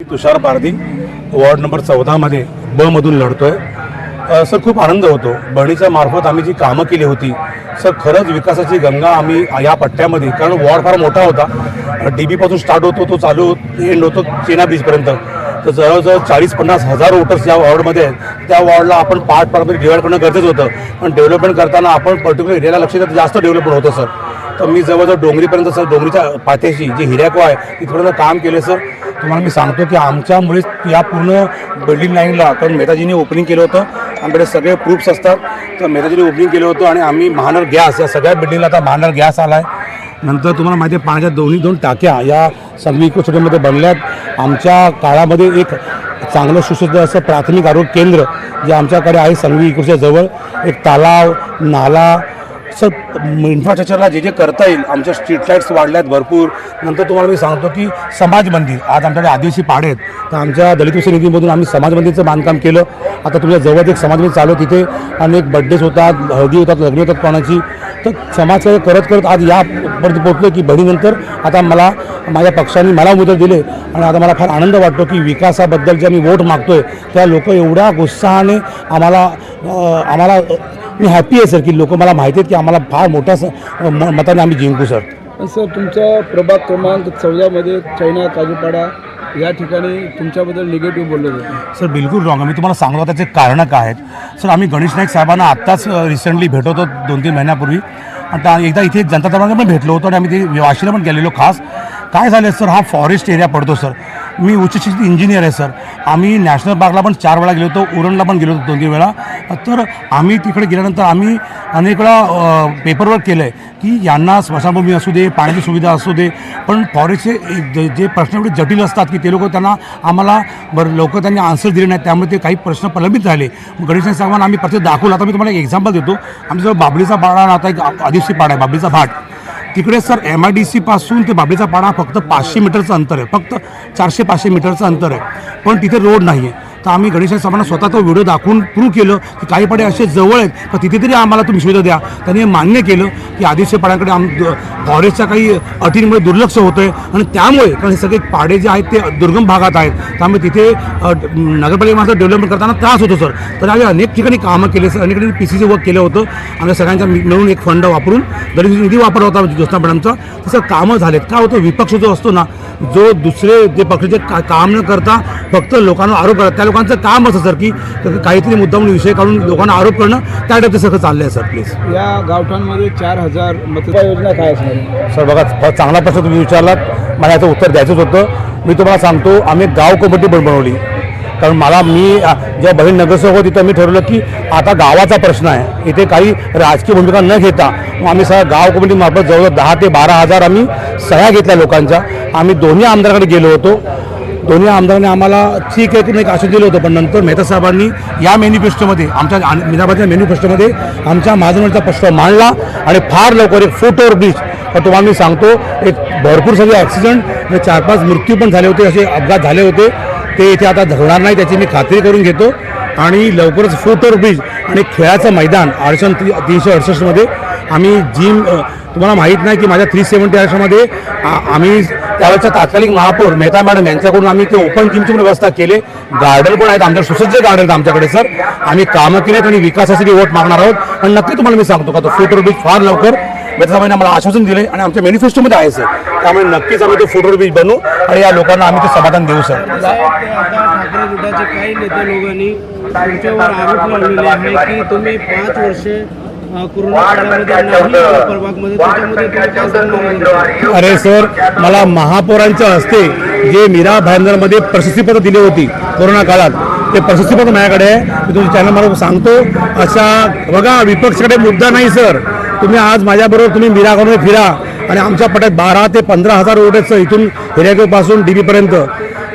तुषार पारधी ward number 14मध्ये ब मधून लढतोय। Sir खूप आनंद होतो। बहिणीच्या मार्फत आम्ही जी कामं केली होती सर, खरंच विकासाची गंगा आम्ही या पट्ट्यामध्ये, कारण वॉर्ड फार मोठा होता, DB पासून स्टार्ट होतो तो चालू एंड होतो चेना बीचपर्यंत, तर जवळजवळ 40-50 हजार वोटर्स या वॉर्डमध्ये आहेत। त्या वॉर्डला आपण पार्टमध्ये डिवाईड करणं गरजेचं होतं, पण डेव्हलपमेंट करताना आपण पर्टिक्युलर एरियाला लक्ष देत जास्त डेव्हलपमेंट होतं सर। तर मी जवळजवळ डोंगरीपर्यंत सर, डोंगरीच्या पाठीशी जी हिऱ्याको आहे तिथपर्यंत काम केले सर। तुम्हाला मी सांगतो की आमच्यामुळेच या पूर्ण बिल्डिंग लाईनला, कारण मेहताजींनी ओपनिंग केलं होतं, आमच्याकडे सगळे प्रूफ्स असतात, तर मेहताजींनी ओपनिंग केलं होतं आणि आम्ही महानगर गॅस या सगळ्या बिल्डिंगला आता महानगर गॅस आला आहे। नंतर तुम्हाला माहिती आहे पाण्याच्या दोन टाक्या या संघवी इकोसिटीमध्ये बनल्यात। आमच्या काळामध्ये एक चांगलं सुसज्ज असं प्राथमिक आरोग्य केंद्र जे आमच्याकडे आहे संघवी इकोच्या जवळ, एक तलाव, नाला, सर इन्फ्रास्ट्रक्चरला जे करता येईल। आमच्या स्ट्रीट लाईट्स वाढल्यात भरपूर। नंतर तुम्हाला मी सांगतो की समाज मंदिर, आज आमच्याकडे आदिवासी पाडे आहेत, तर आमच्या दलित विषय निधीमधून आम्ही समाज मंदिरचं बांधकाम केलं। आता तुमच्या जवळ एक समाज मंदिर चालू आहे, तिथे अनेक बड्डेज होतात, हळदी होतात, लग्न होतात कोणाची, तर समाजकार्य करत करत आज यापर्यंत पोहोचलो की बहिणीनंतर आता मला माझ्या पक्षाने मला उमेदवार दिले आणि आता मला फार आनंद वाटतो की विकासाबद्दल जे आम्ही वोट मागतोय त्या लोक एवढ्या उत्साहाने आम्हाला मी हॅपी आहे सर की लोक मला माहिती आहेत की आम्हाला फार मोठ्या मताने आम्ही जिंकू सर। सर तुमचा प्रभाग क्रमांक 14मध्ये चैना काजूपाडा या ठिकाणी तुमच्याबद्दल निगेटिव्ह बोललं जातं सर। बिलकुल रॉंग आहे। मी तुम्हाला सांगतो त्याचे कारणं काय आहेत सर। आम्ही गणेश नाईक साहेबांना आत्ताच रिसेंटली भेटत होतो 2-3 महिन्यापूर्वी, आता एकदा इथे जनता दरबारात पण भेटलो होतो आणि आम्ही ते वाशीला पण गेलेलो खास। काय झालं सर, हा फॉरेस्ट एरिया पडतो सर। मी उच्च शिक्षित इंजिनियर आहे सर। आम्ही नॅशनल पार्कला पण 4 वेळा गेलो होतो, उरणला पण गेलो होतो 2-3 वेळा। तर आम्ही तिकडे गेल्यानंतर आम्ही अनेक वेळा पेपरवर्क केलं आहे की यांना स्मशानभूमी असू दे, पाण्याची सुविधा असू दे, पण फॉरेस्टचे जे प्रश्न एवढे जटिल असतात की ते लोक त्यांना आम्हाला लोक त्यांनी आन्सर दिले नाहीत, त्यामुळे ते काही प्रश्न प्रलंबित झाले। गणेश नाईक साहेबांना आम्ही प्रत्येक दाखवलं। आता मी तुम्हाला एक एक्झाम्पल देतो। आमच्याजवळ बाबळीचा पाडा आता एक आदिवासी पाडा आहे, बाबळीचा भाट, तिकडे सर MIDC पासून ते बाबळीचा पाडा फक्त 500 मीटरचं अंतर आहे, फक्त 400-500 मीटरचं अंतर आहे, पण तिथे रोड नाही आहे। तर आम्ही गणेश साहेबांना स्वतः तो व्हिडिओ दाखवून प्रूव्ह केलं की काही पाडे असे जवळ आहेत तर तिथे तरी आम्हाला तुम्ही सुविधा द्या। त्यांनी मान्य केलं की आदिवासी पाड्याकडे फॉरेस्टच्या काही अटींमुळे दुर्लक्ष होतं आहे आणि त्यामुळे, कारण हे सगळे पाडे जे आहेत ते दुर्गम भागात आहेत, त्यामुळे तिथे नगरपालिकेमार्फत डेव्हलपमेंट करताना त्रास होतो सर। तर आम्ही अनेक ठिकाणी कामं केले सर, अनेक ठिकाणी PCC वर्क केलं होतं। आम्ही सगळ्यांचा मिळून एक फंड वापरून दलित निधी वापरला होता ज्योत्स्ना मॅडमचा, तसं कामं झालेत। काय होतं, विपक्ष जो असतो ना, जो दुसरे जे पक्षाचे काम न करता फक्त लोकांना आरोप करतात, त्या लोकांचं काम असं सर की काहीतरी मुद्दामून विषय काढून लोकांना आरोप करणं, त्या टाईपचं सगळं चाललं आहे सर। प्लीज या गावठांमध्ये 4000 मतदार काय असणार सर? बघा, चांगला प्रश्न तुम्ही विचारलात, मला याचं उत्तर द्यायचंच होतं। मी तुम्हाला सांगतो, आम्ही गाव कमिटी पण बनवली, कारण मी जेव्हा बहीण नगरसेवक होती तर मी ठरवलं की आता गावाचा प्रश्न आहे, इथे काही राजकीय भूमिका न घेता मग आम्ही सगळ्या गाव कमिटीमार्फत जवळजवळ 10 ते 12 हजार आम्ही सह्या घेतल्या लोकांच्या। आम्ही दोन्ही आमदाराकडे गेलो होतो, दोन्ही आमदारांनी आम्हाला ठीक आहे की एक आश्वासन दिलं होतं, पण नंतर मेहता साहेबांनी या मॅनिफेस्टोमध्ये, आमच्या मिराबादच्या मॅनिफेस्टोमध्ये आमच्या महाजनचा प्रश्न मांडला आणि फार लवकर एक फुटओव्हर ब्रिज, तर तुम्हाला मी सांगतो एक भरपूर सगळे ॲक्सिडेंट म्हणजे 4-5 मृत्यू पण झाले होते, असे अपघात झाले होते, ते इथे आता घडणार नाही त्याची मी खात्री करून घेतो। आणि लवकरच फुटओव्हर ब्रिज आणि खेळाचं मैदान 368मध्ये आम्ही जिम, तुम्हाला माहीत नाही की माझ्या 370 वर्षामध्ये आम्ही त्यावेळेच्या तात्कालिक महापौर मेहता मॅडम यांच्याकडून आम्ही ते ओपन जिमची पण व्यवस्था केली, गार्डन पण आहेत आमच्या, सुसज्ज गार्डन आहेत आमच्याकडे सर। आम्ही कामं केलेत आणि विकासासाठी वोट मागणार आहोत आणि नक्की तुम्हाला मी सांगतो का तो फुटओव्हर ब्रिज फार लवकर मेहता साहेबांनी आम्हाला आश्वासन दिले आणि आमच्या मॅनिफेस्टोमध्ये आहे सर, त्यामुळे नक्कीच आम्ही तो फुटओव्हर ब्रिज बनवू आणि या लोकांना आम्ही ते समाधान देऊ सर। ठाकरे गटाचे काही नेते लोकांनी तुमच्यावर आरोप लावलेले आहे की तुम्ही 5 वर्षे कोरोना काळामध्ये नाही प्रभागमध्ये, त्याच्यामध्ये तुम्ही काय सांगणार? अरे सर, मला महापौरांच्या हस्ते जे मीरा भाईंदरमध्ये प्रशस्तीपत्र दिली होती कोरोना काळात, ते प्रशस्तीपत्र माझ्याकडे आहे, मी तुमच्या चॅनलमार्फत सांगतो। अशा बघा, विपक्षाकडे मुद्दा नाही सर। तुम्ही आज माझ्याबरोबर तुम्ही मीराकडून फिरा आणि आमच्या पट्ट्यात 12 ते 15 हजार रोड आहेत सर, इथून हिऱ्याकोपासून DB पर्यंत।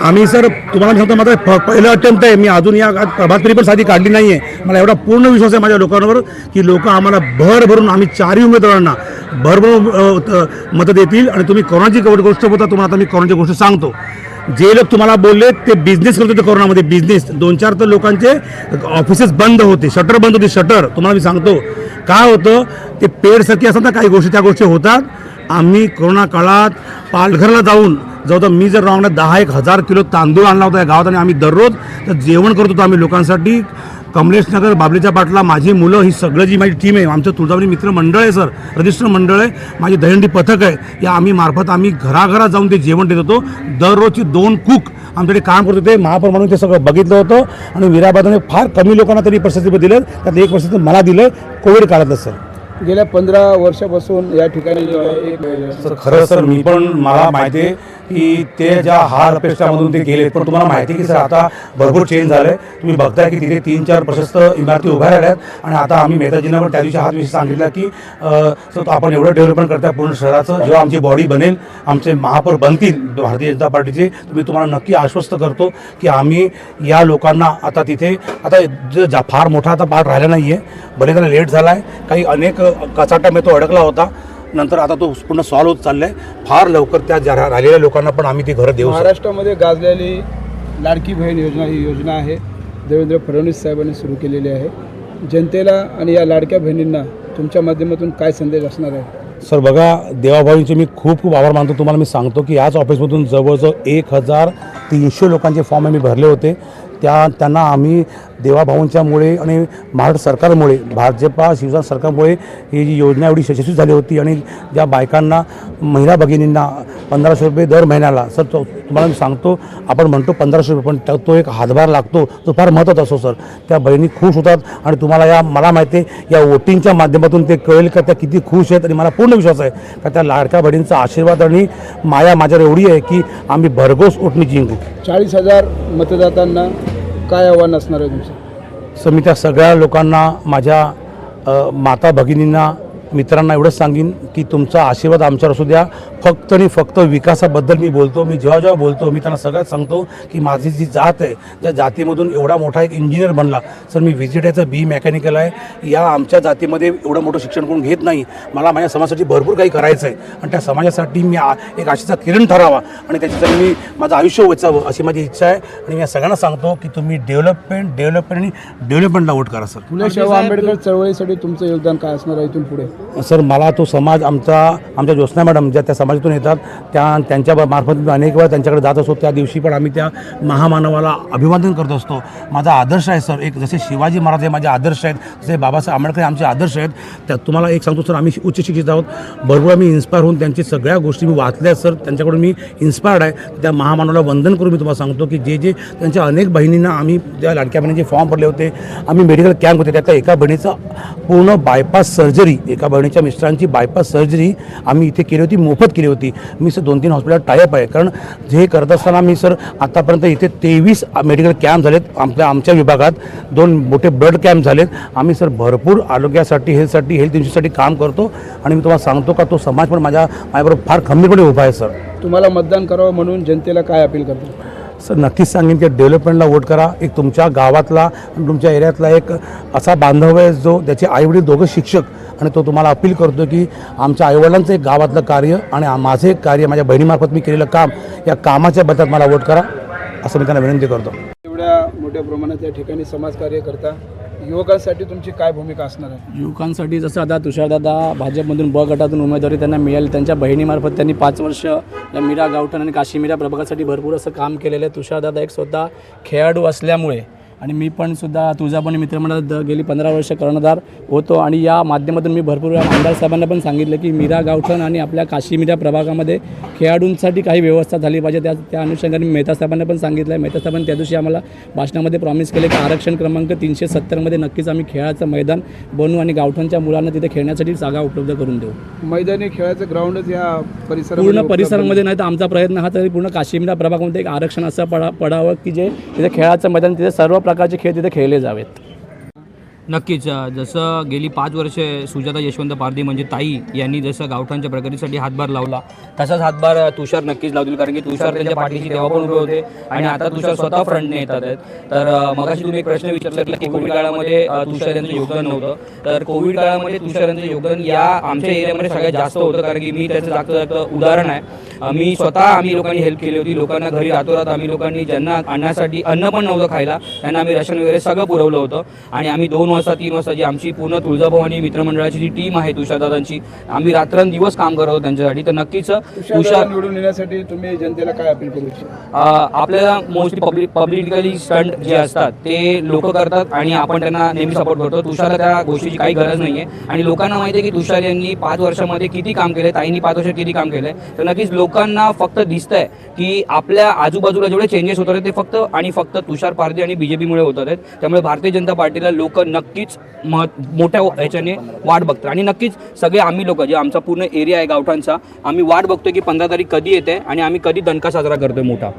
आम्ही सर तुम्हाला सांगतो, माझं पहिलं अटेम्प्ट आहे, मी अजून या प्रभात फेरी पण साधी काढली नाही आहे। मला एवढा पूर्ण विश्वास आहे माझ्या लोकांवर की लोक आम्हाला भरभरून, आम्ही 4ही उमेदवारांना भरभरून मतं देतील आणि तुम्ही कोरोनाची गोष्ट बोलता, तुम्हाला आता मी कोरोनाची गोष्ट सांगतो। जे लोक तुम्हाला बोलले ते बिझनेस करत होते कोरोनामध्ये, बिझनेस 2-4 तर लोकांचे ऑफिसेस बंद होते, शटर बंद होते, शटर। तुम्हाला मी सांगतो काय होतं, ते पेडसारखी असतात ना काही गोष्टी, त्या गोष्टी होतात। आम्ही कोरोना काळात पालघरला जाऊन जवळजवळ मी जर राहणार 10,000 किलो तांदूळ आणला होता या गावात आणि आम्ही दररोज तर जेवण करत होतो आम्ही लोकांसाठी. कमलेश नगर, बाबलीच्या पाटला, माझी मुलं, ही सगळं जी माझी टीम आहे, आमचं तुळजाभवानी मित्र मंडळ आहे सर, रजिस्टर मंडळ आहे, माझी दहीहंडी पथक आहे, या आम्ही मार्फत आम्ही घराघरात जाऊन ते जेवण देत होतो. दररोजची 2 कुक आमच्याकडे काम करत होते. महापौर म्हणून ते सगळं बघितलं होतं आणि वीराबादाने फार कमी लोकांना तरी प्रशस्ती दिलं, त्यातलं 1 प्रशस्ती मला दिलं कोविड काळातलं सर. गेल्या 15 वर्षापासून या ठिकाणी एक सर खरं सर मी पण मला माहिती आहे की ते ज्या हार अपेक्षामधून ते गेले, पण तुम्हाला माहिती आहे की सर आता भरपूर चेंज झालं आहे. तुम्ही बघताय की तिथे 3-4 प्रशस्त इमारती उभ्या राहिल्या आहेत आणि आता आम्ही मेहताजींना पण त्या दिवशी हाच विषय सांगितला की सर आपण एवढं डेव्हलपमेंट करताय पूर्ण शहराचं, जेव्हा आमची बॉडी बनेल, आमचे महापौर बनतील भारतीय जनता पार्टीचे, मी तुम्हाला नक्की आश्वस्त करतो की आम्ही या लोकांना आता तिथे आता फार मोठा आता पार्ट राहिला नाही आहे. भले त्याला लेट झाला आहे, काही अनेक कचाट्यामध्ये तो अडकला होता, नंतर आता तो पूर्ण सॉल्व्ह होत चाललाय. फार लवकर त्या राहिलेल्या लोकांना पण आम्ही ती घरं देऊ. महाराष्ट्रामध्ये गाजलेली लाडकी बहीण योजना ही योजना आहे, देवेंद्र फडणवीस साहेबांनी सुरू केलेली आहे. जनतेला आणि या लाडक्या बहिणींना तुमच्या माध्यमातून काय संदेश असणार आहे? सर बघा, देवाभाऊंचे मी खूप खूप आभार मानतो. तुम्हाला मी सांगतो की याच ऑफिसमधून जवळजवळ 1,300 लोकांचे फॉर्म आम्ही भरले होते. त्यांना आम्ही देवाभाऊंच्यामुळे आणि महाराष्ट्र सरकारमुळे, भाजपा शिवसेना सरकारमुळे ही जी योजना एवढी यशस्वी झाली होती. आणि ज्या बायकांना, महिला भगिनींना 1,500 रुपये दर महिन्याला, सर तो तुम्हाला मी सांगतो, आपण म्हणतो 1,500 रुपये, पण तो एक हातभार लागतो, तो फार महत्त्वाचा असतो सर. त्या बहिणी खुश होतात आणि तुम्हाला मला माहिती आहे या वोटिंगच्या माध्यमातून ते कळेल का त्या किती खुश आहेत. आणि मला पूर्ण विश्वास आहे का त्या लाडक्या बहिणींचा आशीर्वाद आणि माया माझ्यावर एवढी आहे की आम्ही भरघोस वोटनी जिंकू. 40,000 मतदातांना काय आव्हान असणार आहे तुमचं? सर मी त्या सगळ्या लोकांना, माझ्या माता भगिनींना, मित्रांना एवढंच सांगेन की तुमचा आशीर्वाद आमच्यावर असू द्या. फक्त आणि फक्त विकासाबद्दल मी बोलतो. मी जेव्हा जेव्हा बोलतो मी त्यांना सगळ्यात सांगतो की माझी जी जात आहे, त्या जातीमधून एवढा मोठा एक इंजिनियर बनला. सर मी व्हिजिटेचं बी मेकॅनिकल आहे. या आमच्या जातीमध्ये एवढं मोठं शिक्षण कोण घेत नाही. मला माझ्या समाजासाठी भरपूर काही करायचं आहे आणि त्या समाजासाठी मी एक आशेचा किरण ठरावा आणि त्याच्यासाठी मी माझं आयुष्य वाचावं अशी माझी इच्छा आहे. आणि मी सगळ्यांना सांगतो की तुम्ही डेव्हलपमेंट आणि डेव्हलपमेंटला वोट करा सर. फुले शाहू आंबेडकर चळवळीसाठी तुमचं योगदान काय असणार आहे इथून पुढे? सर मला तो समाज, आमच्या ज्योत्स्ना मॅडम ज्या त्या समाजातून येतात, त्यांच्या मार्फत मी अनेक वेळा त्यांच्याकडे जात असतो. त्या दिवशी पण आम्ही त्या महामानवाला अभिवादन करत असतो. माझा आदर्श आहे सर, एक जसे शिवाजी महाराज हे माझे आदर्श आहेत, जसे बाबासाहेब आंबेडकर आमचे आदर्श आहेत. त्यात तुम्हाला एक सांगतो सर, आम्ही उच्च शिक्षित आहोत. भरपूर आम्ही इन्स्पायर होऊन त्यांची सगळ्या गोष्टी मी वाचल्या सर. त्यांच्याकडून मी इन्स्पायर्ड आहे. त्या महामानवाला वंदन करून मी तुम्हाला सांगतो की जे त्यांच्या अनेक बहिणींना आम्ही त्या लाडक्या बहिणींचे फॉर्म भरले होते. आम्ही मेडिकल कॅम्प होते, त्यातल्या एका बहिणीचा पूर्ण बायपास सर्जरी, एका बहिणीच्या मिस्टरांची बायपास सर्जरी आम्ही इथे केली होती, मोफत केली होती. मी सर 2-3 हॉस्पिटल टायअप आहे. कारण हे करत असताना मी सर आतापर्यंत इथे 23 मेडिकल कॅम्प झालेत. आमच्या विभागात 2 मोठे ब्लड कॅम्प झालेत. आम्ही सर भरपूर आरोग्यासाठी, हेल्थ इन्शुरन्ससाठी काम करतो. आणि मी तुम्हाला सांगतो का तो समाज पण माझ्याबरोबर फार खंबीरपणे उभा आहे सर. तुम्हाला मतदान करावं म्हणून जनतेला काय अपील करतो? सर नक्कीच सांगेन की डेव्हलपमेंटला वोट करा. एक तुमच्या गावातला आणि तुमच्या एरियातला एक असा बांधव आहे जो त्याचे आईवडील दोघं शिक्षक, आणि तो तुम्हाला अपील करतो की आमच्या आईवडिलांचं एक गावातलं कार्य आणि माझं एक कार्य, माझ्या बहिणीमार्फत मी केलेलं काम, या कामाच्या बद्दल मला वोट करा असं मी त्यांना विनंती करतो. एवढ्या मोठ्या प्रमाणात या ठिकाणी समाजकार्य करता, युवकांसाठी तुमची काय भूमिका असणार आहे? युवकांसाठी जसं आता तुषारदादा भाजपमधून ब गटातून उमेदवारी त्यांना मिळाली, त्यांच्या बहिणीमार्फत त्यांनी 5 वर्ष या मीरा गावठण आणि काशी मीरा प्रभागासाठी भरपूर असं काम केलेलं आहे. तुषारदादा एक स्वतः खेळाडू असल्यामुळे आणि मी पण सुद्धा तुळजाभवानी मित्रमंडळात गेली 15 वर्ष कर्णधार होतो. आणि या माध्यमातून मी भरपूर वेळा आमदार साहेबांना पण सांगितलं की मीरा गावठण आणि आपल्या काशी मीरा प्रभागामध्ये खेळाडूंसाठी काही व्यवस्था झाली पाहिजे. त्या अनुषंगाने मेहता साहेबांना पण सांगितलं आहे. मेहता साहेबांनी त्या दिवशी आम्हाला भाषणामध्ये प्रॉमिस केले की आरक्षण क्रमांक 370मध्ये नक्कीच आम्ही खेळाचं मैदान बनवू आणि गावठणच्या मुलांना तिथे खेळण्यासाठी जागा उपलब्ध करून देऊ. मैदानी खेळाचं ग्राउंडच या पूर्ण परिसरामध्ये नाही तर आमचा प्रयत्न हा तरी पूर्ण काशी मीरा प्रभागामध्ये एक आरक्षण असं पडावं की जे तिथे खेळाचं मैदान, तिथे सर्व प्रकारचे खेळ तिथे खेळले जावेत. नक्कीच. जसं गेली 5 वर्षे सुजाता यशवंत पारधी म्हणजे ताई यांनी जसं गावठांच्या प्रगतीसाठी हातभार लावला, तसाच हातभार तुषार नक्कीच लावतील. कारण की तुषार त्यांच्या पाठीशी तेव्हा पण उभे होते आणि आता तुषार स्वतः फ्रंटने येतात आहेत. तर मगाशी तुम्ही एक प्रश्न विचारला की कोविड काळामध्ये तुषार यांचं योगदान नव्हतं. तर कोविड काळामध्ये तुषार यांचं योगदान या आमच्या एरियामध्ये सगळ्यात जास्त होतं. कारण की मी त्याचं जागतं उदाहरण आहे. आम्ही लोकांनी हेल्प केली होती. लोकांना घरी रातोरात आम्ही लोकांनी ज्यांना आणण्यासाठी अन्न पण नव्हतं खायला, त्यांना आम्ही राशन वगैरे सगळं पुरवलं होतं. आणि आम्ही 2 वाजता 3 वाजता जी आमची पूर्ण तुळजाभवानी मित्रमंडळाची जी टीम आहे तुषारदादांची, आम्ही रात्रंदिवस काम करत आहोत त्यांच्यासाठी. तर नक्कीच तुषार निवडून येण्यासाठी तुम्ही जनतेला काय अपील करू इच्छिता? आपल्याला मोस्टली पब्लिकली स्टंट जे असतात ते लोक करतात आणि आपण त्यांना नेहमी सपोर्ट करतो. तुषारला त्या गोष्टीची काही गरज नाही आहे आणि लोकांना माहिती आहे की तुषार यांनी 5 वर्षामध्ये किती काम केलं, ताईंनी 5 वर्षात किती काम केलं आहे. तर नक्कीच लोकांना फक्त दिसतंय की आपल्या आजूबाजूला जेवढे चेंजेस होत आहेत ते फक्त आणि फक्त तुषार पारधी आणि BJPमुळे होत आहेत. त्यामुळे भारतीय जनता पार्टीला लोक नक्कीच मोठ्या ह्याच्याने वाट बघतात आणि नक्कीच सगळे आम्ही लोक जे आमचा पूर्ण एरिया आहे गावठांचा, आम्ही वाट बघतोय की 15 तारीख कधी येते आणि आम्ही कधी दणका साजरा करतोय मोठा.